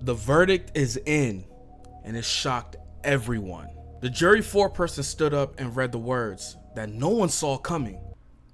The verdict is in, and it shocked everyone. The jury foreperson stood up and read the words that no one saw coming: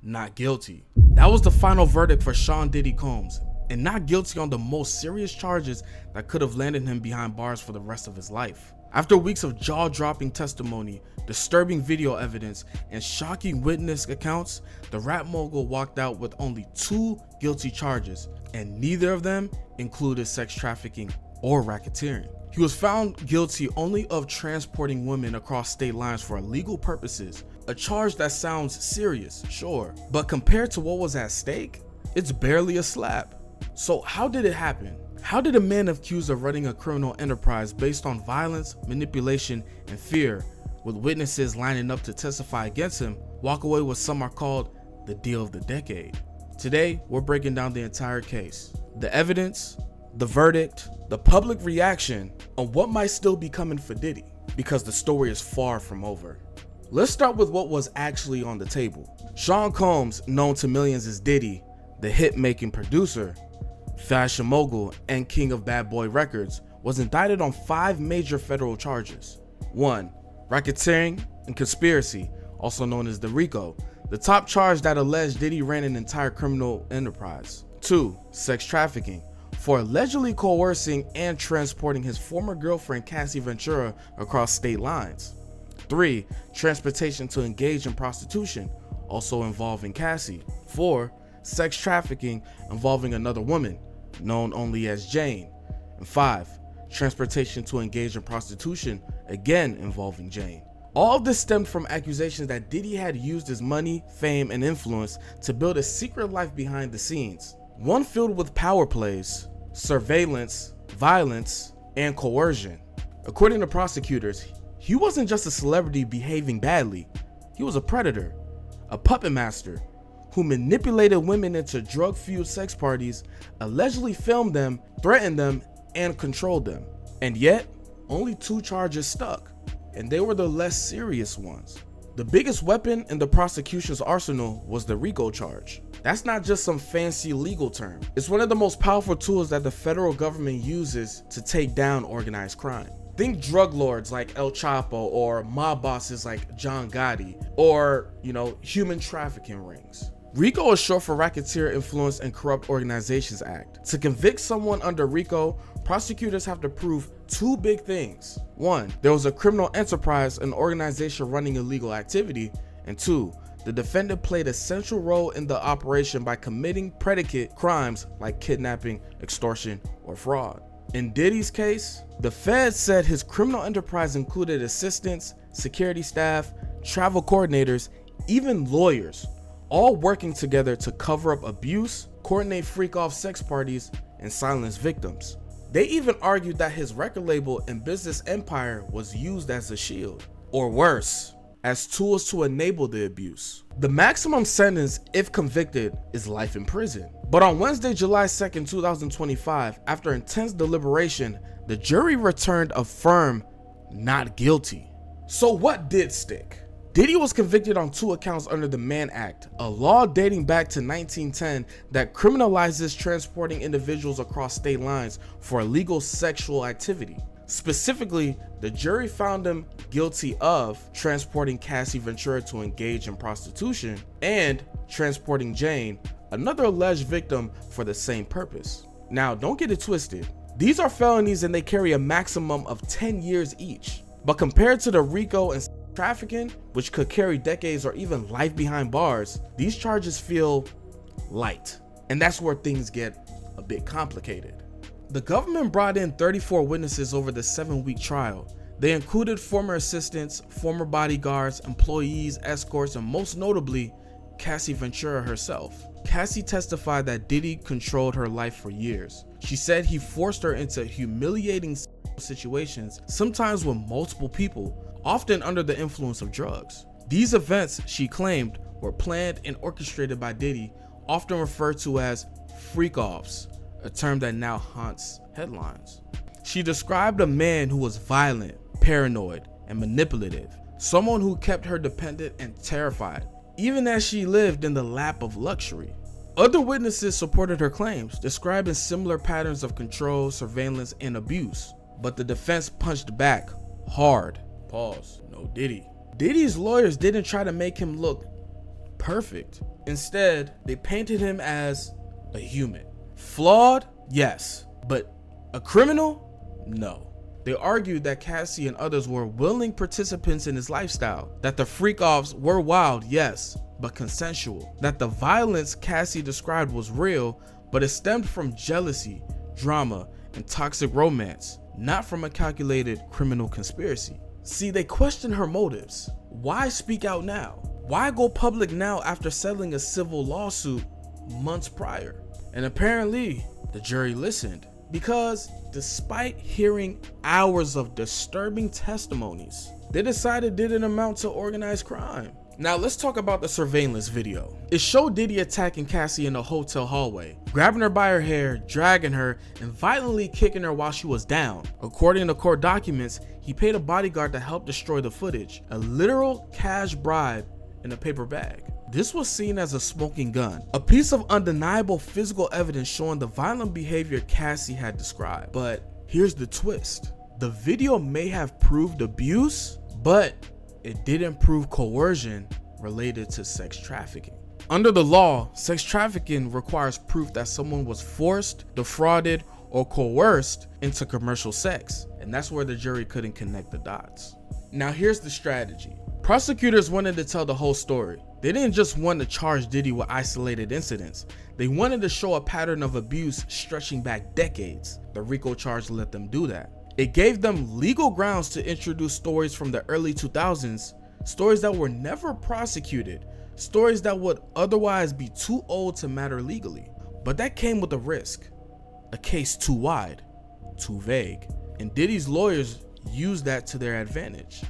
not guilty. That was the final verdict for Sean Diddy Combs, and not guilty on the most serious charges that could have landed him behind bars for the rest of his life. After weeks of jaw-dropping testimony, disturbing video evidence, and shocking witness accounts, the rap mogul walked out with only 2 guilty charges, and neither of them included sex trafficking or racketeering. He was found guilty only of transporting women across state lines for illegal purposes, a charge that sounds serious, sure, but compared to what was at stake, it's barely a slap. So how did it happen? How did a man accused of running a criminal enterprise based on violence, manipulation, and fear, with witnesses lining up to testify against him, walk away with some are called the deal of the decade? Today, we're breaking down the entire case, the evidence, the verdict, the public reaction, and what might still be coming for Diddy, because the story is far from over. Let's start with what was actually on the table. Sean Combs, known to millions as Diddy, the hit-making producer, fashion mogul, and king of Bad Boy Records, was indicted on 5 major federal charges. 1. Racketeering and conspiracy, also known as the RICO, the top charge that alleged Diddy ran an entire criminal enterprise. 2. Sex trafficking, for allegedly coercing and transporting his former girlfriend Cassie Ventura across state lines. 3. Transportation to engage in prostitution, also involving Cassie. 4. Sex trafficking involving another woman, known only as Jane. And 5. Transportation to engage in prostitution, again involving Jane. All of this stemmed from accusations that Diddy had used his money, fame, and influence to build a secret life behind the scenes, one filled with power plays, surveillance, violence, and coercion. According to prosecutors, he wasn't just a celebrity behaving badly, he was a predator, a puppet master, who manipulated women into drug-fueled sex parties, allegedly filmed them, threatened them, and controlled them. And yet, only 2 charges stuck, and they were the less serious ones. The biggest weapon in the prosecution's arsenal was the RICO charge. That's not just some fancy legal term. It's one of the most powerful tools that the federal government uses to take down organized crime. Think drug lords like El Chapo, or mob bosses like John Gotti, or, human trafficking rings. RICO is short for Racketeer Influence and Corrupt Organizations Act. To convict someone under RICO, prosecutors have to prove 2 big things. 1, there was a criminal enterprise, an organization running illegal activity, and 2, the defendant played a central role in the operation by committing predicate crimes like kidnapping, extortion, or fraud. In Diddy's case, the feds said his criminal enterprise included assistants, security staff, travel coordinators, even lawyers, all working together to cover up abuse, coordinate freak-off sex parties, and silence victims. They even argued that his record label and business empire was used as a shield, or worse, as tools to enable the abuse. The maximum sentence, if convicted, is life in prison. But on Wednesday, July 2nd, 2025, after intense deliberation, the jury returned a firm not guilty. So what did stick? Diddy was convicted on 2 accounts under the Mann Act, a law dating back to 1910 that criminalizes transporting individuals across state lines for illegal sexual activity. Specifically, the jury found him guilty of transporting Cassie Ventura to engage in prostitution and transporting Jane, another alleged victim, for the same purpose. Now, don't get it twisted. These are felonies and they carry a maximum of 10 years each. But compared to the RICO and trafficking, which could carry decades or even life behind bars, these charges feel light. And that's where things get a bit complicated. The government brought in 34 witnesses over the 7-week trial. They included former assistants, former bodyguards, employees, escorts, and most notably, Cassie Ventura herself. Cassie testified that Diddy controlled her life for years. She said he forced her into humiliating situations, sometimes with multiple people, often under the influence of drugs. These events, she claimed, were planned and orchestrated by Diddy, often referred to as freak-offs, a term that now haunts headlines. She described a man who was violent, paranoid, and manipulative, someone who kept her dependent and terrified, even as she lived in the lap of luxury. Other witnesses supported her claims, describing similar patterns of control, surveillance, and abuse. But the defense punched back hard. Pause. No Diddy. Diddy's lawyers didn't try to make him look perfect. Instead, they painted him as a human. Flawed? Yes. But a criminal? No. They argued that Cassie and others were willing participants in his lifestyle, that the freak-offs were wild, yes, but consensual, that the violence Cassie described was real, but it stemmed from jealousy, drama, and toxic romance, not from a calculated criminal conspiracy. See, they questioned her motives. Why speak out now? Why go public now after settling a civil lawsuit months prior? And apparently, the jury listened, because despite hearing hours of disturbing testimonies, they decided it didn't amount to organized crime. Now let's talk about the surveillance video. It showed Diddy attacking Cassie in a hotel hallway, grabbing her by her hair, dragging her, and violently kicking her while she was down. According to court documents, he paid a bodyguard to help destroy the footage, a literal cash bribe in a paper bag. This was seen as a smoking gun, a piece of undeniable physical evidence showing the violent behavior Cassie had described. But here's the twist. The video may have proved abuse, but it didn't prove coercion related to sex trafficking. Under the law, sex trafficking requires proof that someone was forced, defrauded, or coerced into commercial sex, and that's where the jury couldn't connect the dots. Now here's the strategy. Prosecutors wanted to tell the whole story. They didn't just want to charge Diddy with isolated incidents. They wanted to show a pattern of abuse stretching back decades. The RICO charge let them do that. It gave them legal grounds to introduce stories from the early 2000s, stories that were never prosecuted, stories that would otherwise be too old to matter legally. But that came with a risk. A case too wide, too vague. And Diddy's lawyers used that to their advantage.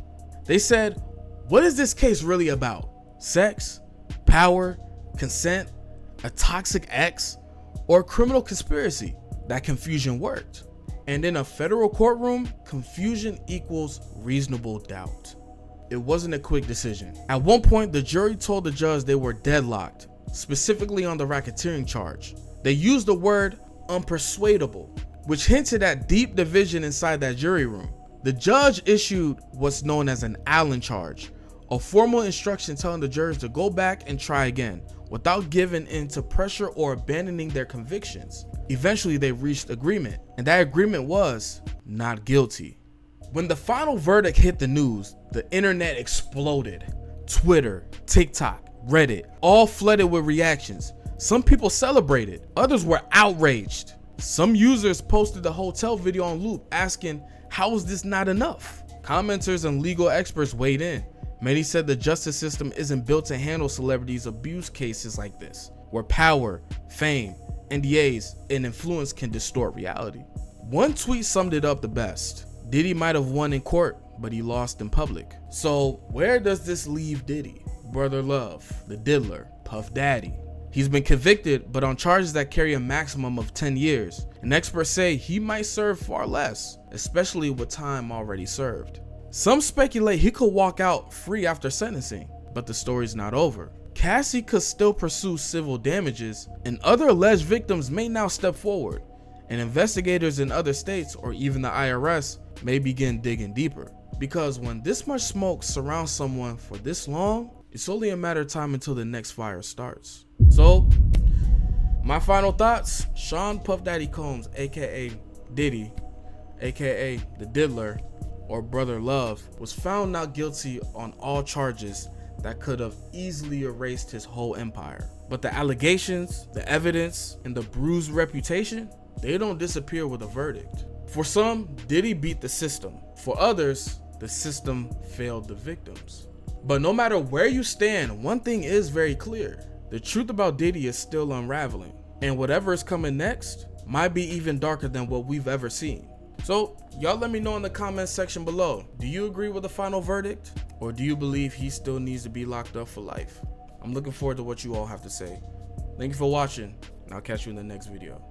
They said, what is this case really about? Sex, power, consent, a toxic ex, or a criminal conspiracy? That confusion worked. And in a federal courtroom, confusion equals reasonable doubt. It wasn't a quick decision. At one point, the jury told the judge they were deadlocked, specifically on the racketeering charge. They used the word unpersuadable, which hinted at deep division inside that jury room. The judge issued what's known as an Allen charge, a formal instruction telling the jurors to go back and try again, without giving in to pressure or abandoning their convictions. Eventually, they reached agreement, and that agreement was not guilty. When the final verdict hit the news, the internet exploded. Twitter, TikTok, Reddit, all flooded with reactions. Some people celebrated, others were outraged. Some users posted the hotel video on loop asking, how is this not enough? Commenters and legal experts weighed in. Many said the justice system isn't built to handle celebrities' abuse cases like this, where power, fame, NDAs, and influence can distort reality. One tweet summed it up the best. Diddy might have won in court, but he lost in public. So where does this leave Diddy? Brother Love, the diddler, Puff Daddy. He's been convicted, but on charges that carry a maximum of 10 years. And experts say he might serve far less, especially with time already served. Some speculate he could walk out free after sentencing, but the story's not over. Cassie could still pursue civil damages, and other alleged victims may now step forward, and investigators in other states or even the IRS may begin digging deeper. Because when this much smoke surrounds someone for this long, it's only a matter of time until the next fire starts. So, my final thoughts: Sean Puff Daddy Combs, aka Diddy, aka the Diddler, or Brother Love, was found not guilty on all charges that could have easily erased his whole empire. But the allegations, the evidence, and the bruised reputation, they don't disappear with a verdict. For some, Diddy beat the system. For others, the system failed the victims. But no matter where you stand, one thing is very clear. The truth about Diddy is still unraveling. And whatever is coming next might be even darker than what we've ever seen. So, y'all let me know in the comments section below. Do you agree with the final verdict? Or do you believe he still needs to be locked up for life? I'm looking forward to what you all have to say. Thank you for watching, and I'll catch you in the next video.